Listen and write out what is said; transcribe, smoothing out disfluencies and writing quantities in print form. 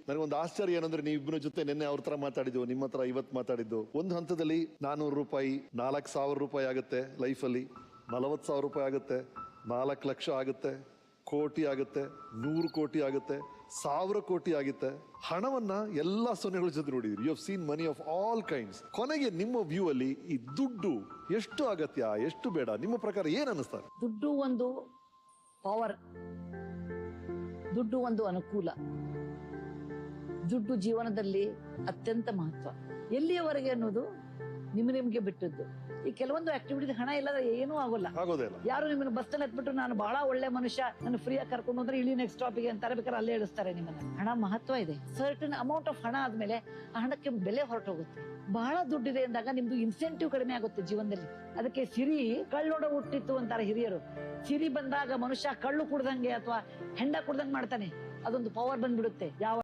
ನನಗೊಂದು ಆಶ್ಚರ್ಯ ಏನಂದ್ರೆ ನೀವಿಬ್ಬರ ಜೊತೆ ನಿನ್ನೆ ಅವ್ರ ತರ ಮಾತಾಡಿದ್ವು, ನಿಮ್ಮ ಹತ್ರ ಇವತ್ತು ಮಾತಾಡಿದ್ದು. ಒಂದು ಹಂತದಲ್ಲಿ 400 ರೂಪಾಯಿ, 4,000 ರೂಪಾಯಿ ಆಗುತ್ತೆ ಲೈಫಲ್ಲಿ, 40,000 ರೂಪಾಯಿ ಆಗುತ್ತೆ, 4 ಲಕ್ಷ ಆಗುತ್ತೆ, ಕೋಟಿ ಆಗುತ್ತೆ, 100 ಕೋಟಿ ಆಗುತ್ತೆ, 1000 ಕೋಟಿ ಆಗುತ್ತೆ. ಹಣವನ್ನ ಎಲ್ಲಾ ಸೊನ್ನೆಗಳ ಜೊತೆ ನೋಡಿದ್ರಿ. You have seen money of all kinds. ಕೊನೆಗೆ ನಿಮ್ಮ ವ್ಯೂ ಅಲ್ಲಿ ಈ ದುಡ್ಡು ಎಷ್ಟು ಅಗತ್ಯ, ಎಷ್ಟು ಬೇಡ, ನಿಮ್ಮ ಪ್ರಕಾರ ಏನ್ ಅನ್ನಿಸ್ತಾರೆ? ದುಡ್ಡು ಒಂದು ಪವರ್, ದುಡ್ಡು ಒಂದು ಅನುಕೂಲ, ದುಡ್ಡು ಜೀವನದಲ್ಲಿ ಅತ್ಯಂತ ಮಹತ್ವ. ಎಲ್ಲಿಯವರೆಗೆ ಅನ್ನೋದು ನಿಮ್ಗೆ ಬಿಟ್ಟದ್ದು. ಈ ಕೆಲವೊಂದು ಆಕ್ಟಿವಿಟಿ ಹಣ ಇಲ್ಲದ್ರೆ ಏನೂ ಆಗೋಲ್ಲ. ಯಾರು ನಿಮ್ಮನ್ನು ಬಸ್ಸಲ್ಲಿ ಹತ್ಬಿಟ್ಟು ನಾನು ಬಹಳ ಒಳ್ಳೆ ಮನುಷ್ಯ, ನಾನು ಫ್ರೀ ಆಗಿ ಕರ್ಕೊಂಡು ಹೋದ್ರೆ ಇಳಿ ನೆಕ್ಸ್ಟ್ ಸ್ಟಾಪಿಗೆ ಅಂತಾರೆ, ಬೇಕಾದ್ರೆ ಅಲ್ಲೇ ಇಳಿಸ್ತಾರೆ ನಿಮ್ಮನ್ನ. ಹಣ ಮಹತ್ವ ಇದೆ. ಸರ್ಟನ್ ಅಮೌಂಟ್ ಆಫ್ ಹಣ ಆದ್ಮೇಲೆ ಆ ಹಣಕ್ಕೆ ಬೆಲೆ ಹೊರಟೋಗುತ್ತೆ. ಬಹಳ ದುಡ್ಡಿದೆ ಅಂದಾಗ ನಿಮ್ದು ಇನ್ಸೆಂಟಿವ್ ಕಡಿಮೆ ಆಗುತ್ತೆ ಜೀವನದಲ್ಲಿ. ಅದಕ್ಕೆ ಸಿರಿ ಕಳ್ಳೊಡ ಹುಟ್ಟಿತ್ತು ಅಂತಾರೆ ಹಿರಿಯರು. ಸಿರಿ ಬಂದಾಗ ಮನುಷ್ಯ ಕಳ್ಳು ಕುಡ್ದಂಗೆ ಅಥವಾ ಹೆಂಡ ಕುಡ್ದಂಗೆ ಮಾಡ್ತಾನೆ. ಅದೊಂದು ಪವರ್ ಬಂದ್ಬಿಡುತ್ತೆ. ಯಾವ